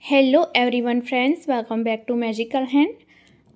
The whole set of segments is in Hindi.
Hello everyone friends, welcome back to magical hand.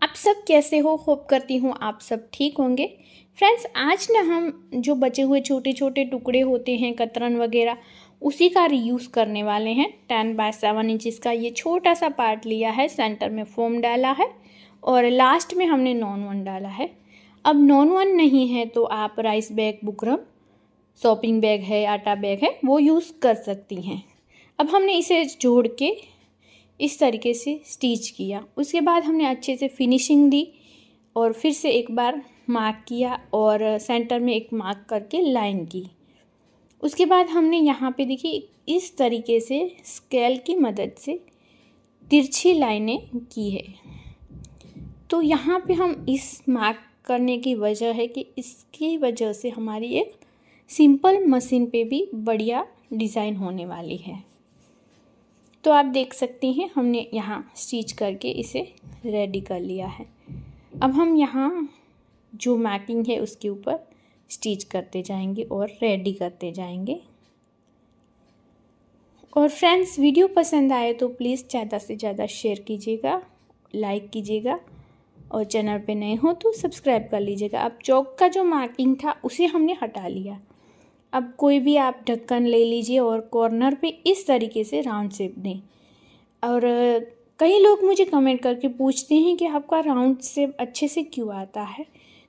आप सब कैसे हो? होप करती हूँ आप सब ठीक होंगे। फ्रेंड्स, आज ना हम जो बचे हुए छोटे छोटे टुकड़े होते हैं कतरन वगैरह, उसी का रीयूज़ करने वाले हैं। 10x7 इंचज़ का ये छोटा सा पार्ट लिया है, सेंटर में फोम डाला है और लास्ट में हमने नॉन वन डाला है। अब नॉन वन नहीं है तो आप rice bag, buckram, shopping bag है, आटा बैग है, वो यूज़ कर सकती हैं। अब हमने इसे जोड़ के इस तरीके से स्टिच किया। उसके बाद हमने अच्छे से फिनिशिंग दी और फिर से एक बार मार्क किया और सेंटर में एक मार्क करके लाइन की। उसके बाद हमने यहाँ पे देखिए इस तरीके से स्केल की मदद से तिरछी लाइनें की है। तो यहाँ पे हम इस मार्क करने की वजह है कि इसकी वजह से हमारी एक सिंपल मशीन पे भी बढ़िया डिज़ाइन होने वाली है। तो आप देख सकते हैं हमने यहाँ स्टिच करके इसे रेडी कर लिया है। अब हम यहाँ जो मार्किंग है उसके ऊपर स्टिच करते जाएंगे और रेडी करते जाएंगे। और फ्रेंड्स, वीडियो पसंद आए तो प्लीज़ ज़्यादा से ज़्यादा शेयर कीजिएगा, लाइक कीजिएगा और चैनल पे नए हो तो सब्सक्राइब कर लीजिएगा। अब चौक का जो मार्किंग था उसे हमने हटा लिया। अब कोई भी आप ढक्कन ले लीजिए और कॉर्नर पे इस तरीके से राउंड शेप दें। और कई लोग मुझे कमेंट करके पूछते हैं कि आपका राउंड शेप अच्छे से क्यों आता है।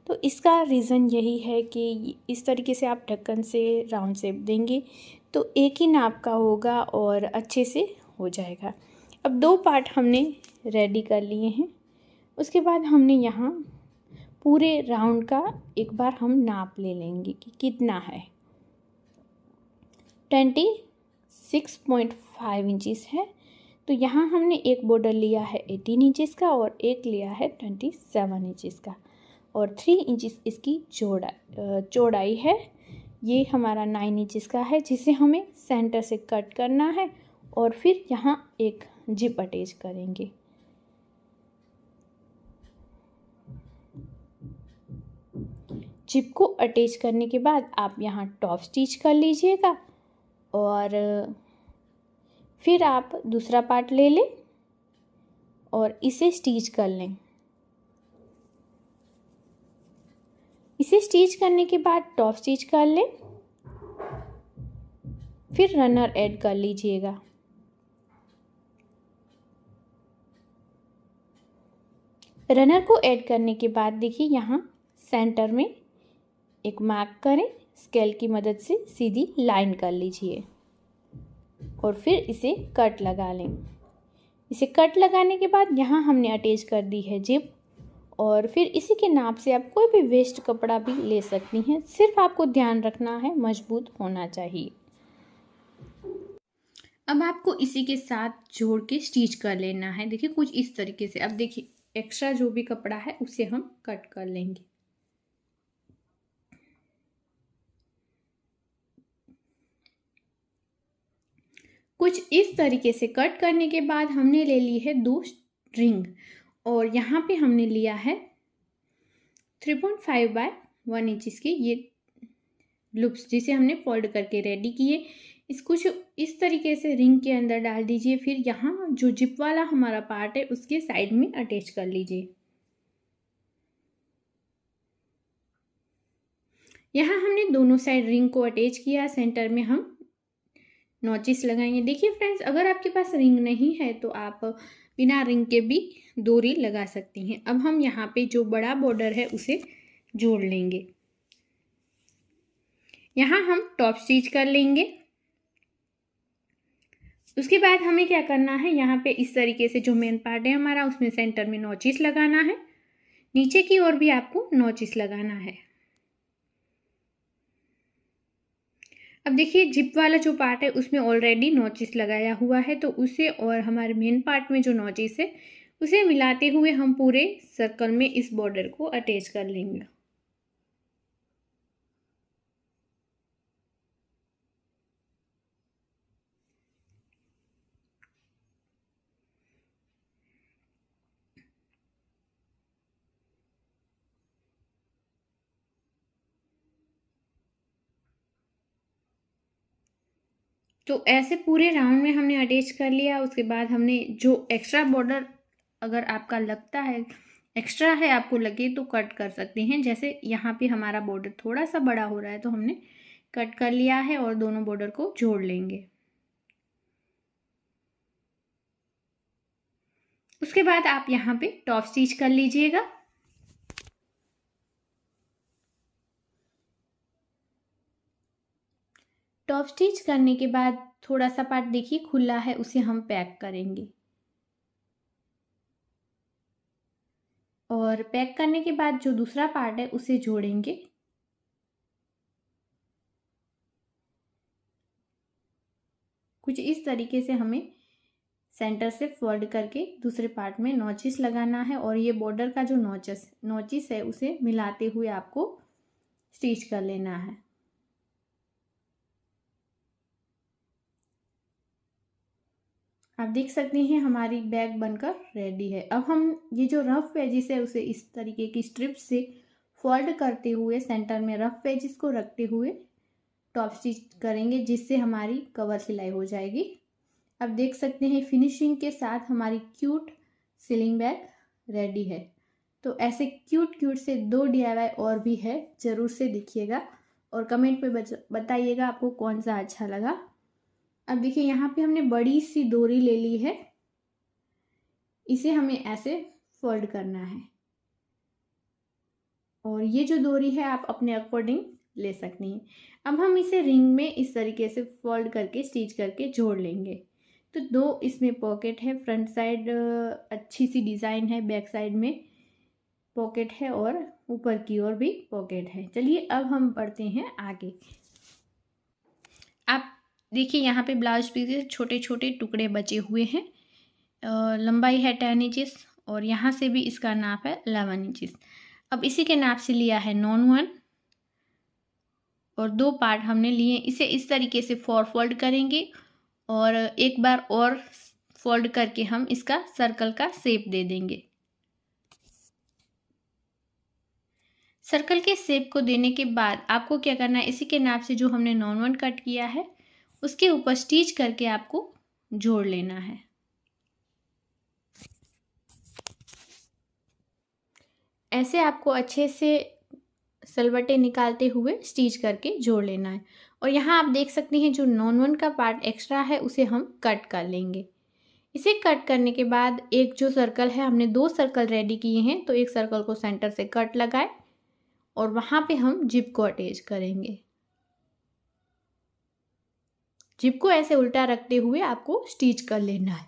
तो इसका रीज़न यही है कि इस तरीके से आप ढक्कन से राउंड शेप देंगे तो एक ही नाप का होगा और अच्छे से हो जाएगा। अब दो पार्ट हमने रेडी कर लिए हैं। उसके बाद हमने यहाँ पूरे राउंड का एक बार हम नाप ले लेंगे कि कितना है। 26.5 इंचज़ है। तो यहाँ हमने एक बॉर्डर लिया है 18 इंचज़ का और एक लिया है 27 इंचज़ का और 3 इंचज़ इसकी चौड़ाई है। ये हमारा 9 इंचज़ का है जिसे हमें सेंटर से कट करना है और फिर यहाँ एक जिप अटैच करेंगे। जिप को अटैच करने के बाद आप यहाँ टॉप स्टिच कर लीजिएगा और फिर आप दूसरा पार्ट ले लें और इसे स्टिच कर लें। इसे स्टिच करने के बाद टॉप स्टिच कर लें, फिर रनर ऐड कर लीजिएगा। रनर को ऐड करने के बाद देखिए यहाँ सेंटर में एक मार्क करें, स्केल की मदद से सीधी लाइन कर लीजिए और फिर इसे कट लगा लें। इसे कट लगाने के बाद यहाँ हमने अटैच कर दी है जिप और फिर इसी के नाप से आप कोई भी वेस्ट कपड़ा भी ले सकती हैं। सिर्फ आपको ध्यान रखना है मजबूत होना चाहिए। अब आपको इसी के साथ जोड़ के स्टिच कर लेना है। देखिए कुछ इस तरीके से। अब देखिए एक्स्ट्रा जो भी कपड़ा है उसे हम कट कर लेंगे। कुछ इस तरीके से कट करने के बाद हमने ले ली है 2 स्ट्रिंग और यहाँ पे हमने लिया है 3.5/1 इंचज़ की ये लूप्स जिसे हमने फोल्ड करके रेडी किए। इसको इस तरीके से रिंग के अंदर डाल दीजिए। फिर यहाँ जो जिप वाला हमारा पार्ट है उसके साइड में अटैच कर लीजिए। यहाँ हमने दोनों साइड रिंग को अटैच किया। सेंटर में हम नॉचेस लगाएंगे। देखिए फ्रेंड्स, अगर आपके पास रिंग नहीं है तो आप बिना रिंग के भी डोरी लगा सकती हैं। अब हम यहाँ पे जो बड़ा बॉर्डर है उसे जोड़ लेंगे। यहाँ हम टॉप स्टिच कर लेंगे। उसके बाद हमें क्या करना है, यहाँ पे इस तरीके से जो मेन पार्ट है हमारा उसमें सेंटर में नॉचेस लगाना है। नीचे की ओर भी आपको नॉचेस लगाना है। अब देखिए जिप वाला जो पार्ट है उसमें ऑलरेडी नॉचेस लगाया हुआ है तो उसे और हमारे मेन पार्ट में जो नॉचेस है उसे मिलाते हुए हम पूरे सर्कल में इस बॉर्डर को अटैच कर लेंगे। तो ऐसे पूरे राउंड में हमने अटैच कर लिया। उसके बाद हमने जो एक्स्ट्रा बॉर्डर अगर आपका लगता है एक्स्ट्रा है, आपको लगे तो कट कर सकते हैं। जैसे यहाँ पे हमारा बॉर्डर थोड़ा सा बड़ा हो रहा है तो हमने कट कर लिया है और दोनों बॉर्डर को जोड़ लेंगे। उसके बाद आप यहाँ पे टॉप स्टिच कर लीजिएगा। टॉप स्टिच करने के बाद थोड़ा सा पार्ट देखिए खुला है, उसे हम पैक करेंगे। और पैक करने के बाद जो दूसरा पार्ट है उसे जोड़ेंगे। कुछ इस तरीके से हमें सेंटर से फोल्ड करके दूसरे पार्ट में नॉचिस लगाना है और ये बॉर्डर का जो नॉचिस है उसे मिलाते हुए आपको स्टिच कर लेना है। आप देख सकते हैं हमारी बैग बनकर रेडी है। अब हम ये जो रफ एजिस है उसे इस तरीके की स्ट्रिप से फोल्ड करते हुए सेंटर में रफ एजिस को रखते हुए टॉप स्टिच करेंगे, जिससे हमारी कवर सिलाई हो जाएगी। अब देख सकते हैं फिनिशिंग के साथ हमारी क्यूट सीलिंग बैग रेडी है। तो ऐसे क्यूट से 2 DIY और भी है, ज़रूर से देखिएगा और कमेंट पे बताइएगा आपको कौन सा अच्छा लगा। अब देखिए यहाँ पे हमने बड़ी सी डोरी ले ली है, इसे हमें ऐसे फोल्ड करना है और ये जो डोरी है आप अपने अकॉर्डिंग ले सकती हैं। अब हम इसे रिंग में इस तरीके से फोल्ड करके स्टिच करके जोड़ लेंगे। तो 2 इसमें पॉकेट है, फ्रंट साइड अच्छी सी डिज़ाइन है, बैक साइड में पॉकेट है और ऊपर की ओर भी पॉकेट है। चलिए अब हम बढ़ते हैं आगे। आप देखिए यहाँ पे ब्लाउज पीस के छोटे छोटे टुकड़े बचे हुए हैं। लंबाई है 10 इंचेस और यहाँ से भी इसका नाप है 11 इंचेस। अब इसी के नाप से लिया है नॉन 1 और 2 पार्ट हमने लिए। इसे इस तरीके से फोल्ड करेंगे और एक बार और फोल्ड करके हम इसका सर्कल का शेप दे देंगे। सर्कल के शेप को देने के बाद आपको क्या करना है, इसी के नाप से जो हमने नॉन 1 कट किया है उसके ऊपर स्टिच करके आपको जोड़ लेना है। ऐसे आपको अच्छे से सलवटें निकालते हुए स्टिच करके जोड़ लेना है। और यहाँ आप देख सकते हैं जो नॉन 1 का पार्ट एक्स्ट्रा है उसे हम कट कर लेंगे। इसे कट करने के बाद एक जो सर्कल है, हमने 2 सर्कल रेडी किए हैं, तो एक सर्कल को सेंटर से कट लगाए और वहाँ पे हम जिप को अटैच करेंगे। जिप को ऐसे उल्टा रखते हुए आपको स्टिच कर लेना है।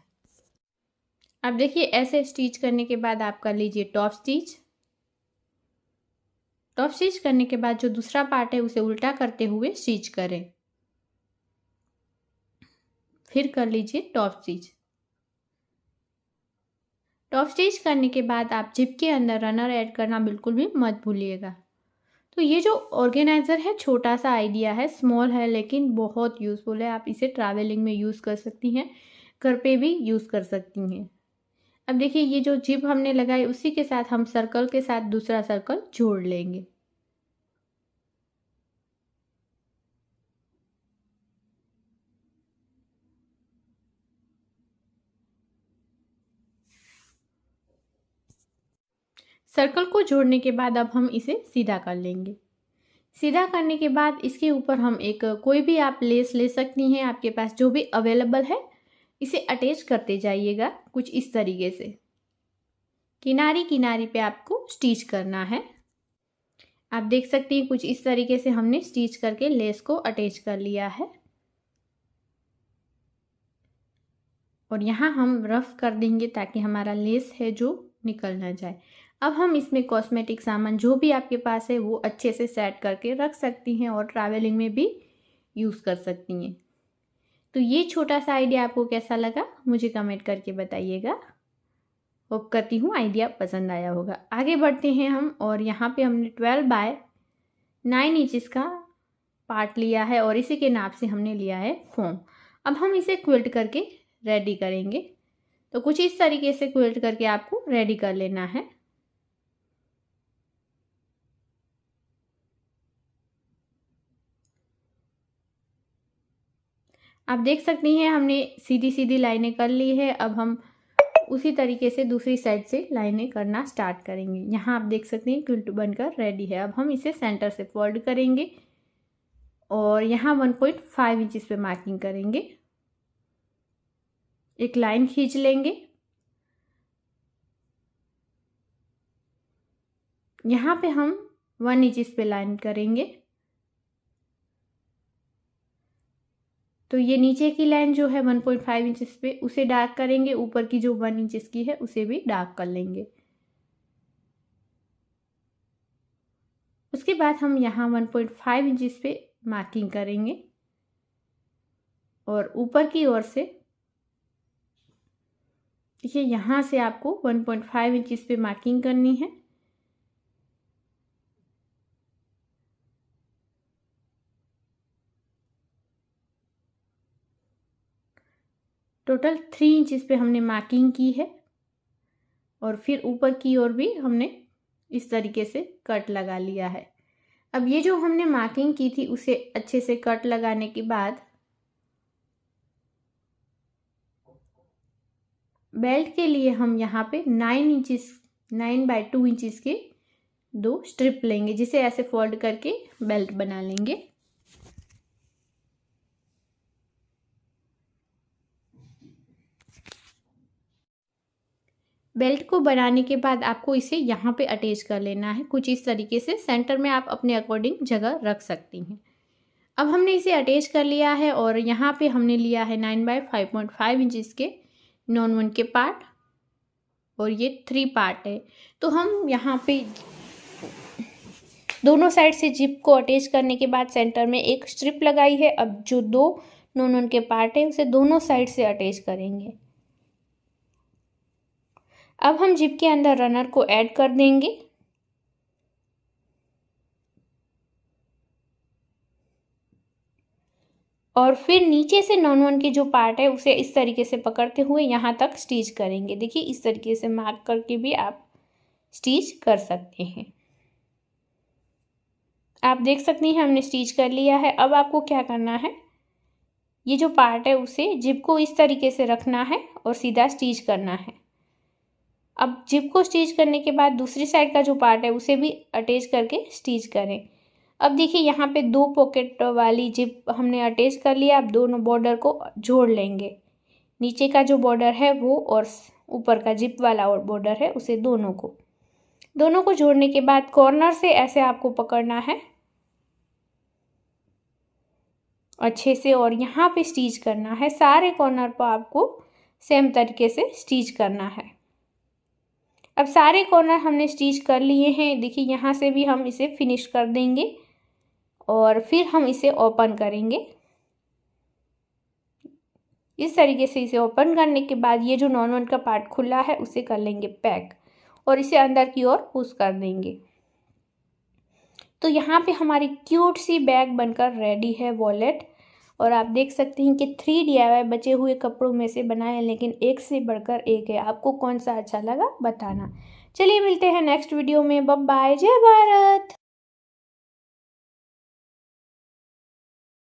अब देखिए ऐसे स्टिच करने के बाद आप कर लीजिए टॉप स्टिच। टॉप स्टिच करने के बाद जो दूसरा पार्ट है उसे उल्टा करते हुए स्टिच करें। फिर कर लीजिए टॉप स्टिच। टॉप स्टिच करने के बाद आप जिप के अंदर रनर ऐड करना बिल्कुल भी मत भूलिएगा। तो ये जो ऑर्गेनाइज़र है छोटा सा आइडिया है, स्मॉल है लेकिन बहुत यूज़फुल है। आप इसे ट्रैवलिंग में यूज़ कर सकती हैं, घर पे भी यूज़ कर सकती हैं। अब देखिए ये जो जिप हमने लगाई उसी के साथ हम सर्कल के साथ दूसरा सर्कल जोड़ लेंगे। सर्कल को जोड़ने के बाद अब हम इसे सीधा कर लेंगे। सीधा करने के बाद इसके ऊपर हम एक कोई भी आप लेस ले सकती हैं, आपके पास जो भी अवेलेबल है, इसे अटैच करते जाइएगा कुछ इस तरीके से। किनारी किनारी पे आपको स्टिच करना है। आप देख सकते हैं कुछ इस तरीके से हमने स्टिच करके लेस को अटैच कर लिया है और यहाँ हम रफ कर देंगे ताकि हमारा लेस है जो निकल ना जाए। अब हम इसमें कॉस्मेटिक सामान जो भी आपके पास है वो अच्छे से सेट करके रख सकती हैं और ट्रैवलिंग में भी यूज़ कर सकती हैं। तो ये छोटा सा आइडिया आपको कैसा लगा मुझे कमेंट करके बताइएगा। होप करती हूँ आइडिया पसंद आया होगा। आगे बढ़ते हैं हम और यहाँ पे हमने 12 बाय 9 इंचेस का पार्ट लिया है और इसी के नाप से हमने लिया है फोम। अब हम इसे क्विल्ट करके रेडी करेंगे। तो कुछ इस तरीके से क्विल्ट करके आपको रेडी कर लेना है। आप देख सकती हैं हमने सीधी सीधी लाइनें कर ली है। अब हम उसी तरीके से दूसरी साइड से लाइनें करना स्टार्ट करेंगे। यहाँ आप देख सकते हैं क्विल्ट बनकर रेडी है। अब हम इसे सेंटर से फोल्ड करेंगे और यहाँ 1.5 इंचेस पे मार्किंग करेंगे। एक लाइन खींच लेंगे। यहाँ पे हम 1 इंचेस पे लाइन करेंगे। तो ये नीचे की लाइन जो है 1.5 इंचेस पे उसे डार्क करेंगे। ऊपर की जो 1 इंचेस की है उसे भी डार्क कर लेंगे। उसके बाद हम यहाँ 1.5 इंचेस पे मार्किंग करेंगे और ऊपर की ओर से देखिए यहाँ से आपको 1.5 इंचेस पे मार्किंग करनी है। टोटल 3 इंचेस पे हमने मार्किंग की है और फिर ऊपर की ओर भी हमने इस तरीके से कट लगा लिया है। अब ये जो हमने मार्किंग की थी उसे अच्छे से कट लगाने के बाद बेल्ट के लिए हम यहाँ पे 9/2 इंचेस के 2 स्ट्रिप लेंगे, जिसे ऐसे फोल्ड करके बेल्ट बना लेंगे। बेल्ट को बनाने के बाद आपको इसे यहाँ पे अटैच कर लेना है कुछ इस तरीके से। सेंटर में आप अपने अकॉर्डिंग जगह रख सकती हैं। अब हमने इसे अटैच कर लिया है और यहाँ पे हमने लिया है 9/5.5 इंचेस के नॉन 1 के पार्ट और ये 3 पार्ट है। तो हम यहाँ पे दोनों साइड से जिप को अटैच करने के बाद सेंटर में एक स्ट्रिप लगाई है। अब जो 2 नॉन 1 के पार्ट है उसे दोनों साइड से अटैच करेंगे। अब हम जिप के अंदर रनर को ऐड कर देंगे और फिर नीचे से नॉन 1 के जो पार्ट है उसे इस तरीके से पकड़ते हुए यहाँ तक स्टिच करेंगे। देखिए इस तरीके से मार्क करके भी आप स्टिच कर सकते हैं। आप देख सकती हैं हमने स्टिच कर लिया है। अब आपको क्या करना है, ये जो पार्ट है उसे जिप को इस तरीके से रखना है और सीधा स्टिच करना है। अब जिप को स्टिच करने के बाद दूसरी साइड का जो पार्ट है उसे भी अटैच करके स्टिच करें। अब देखिए यहाँ पे 2 पॉकेट वाली जिप हमने अटैच कर लिया। अब दोनों बॉर्डर को जोड़ लेंगे। नीचे का जो बॉर्डर है वो और ऊपर का जिप वाला और बॉर्डर है उसे दोनों को जोड़ने के बाद कॉर्नर से ऐसे आपको पकड़ना है अच्छे से और यहाँ पे स्टिच करना है। सारे कॉर्नर पर आपको सेम तरीके से स्टिच करना है। अब सारे कॉर्नर हमने स्टिच कर लिए हैं। देखिए यहाँ से भी हम इसे फिनिश कर देंगे और फिर हम इसे ओपन करेंगे। इस तरीके से इसे ओपन करने के बाद ये जो नॉन 1 का पार्ट खुला है उसे कर लेंगे पैक और इसे अंदर की ओर पुश कर देंगे। तो यहाँ पे हमारी क्यूट सी बैग बनकर रेडी है, वॉलेट। और आप देख सकते हैं कि 3 DIY बचे हुए कपड़ों में से बनाए, लेकिन एक से बढ़कर एक है। आपको कौन सा अच्छा लगा बताना। चलिए मिलते हैं नेक्स्ट वीडियो में। बाय बाय, जय भारत।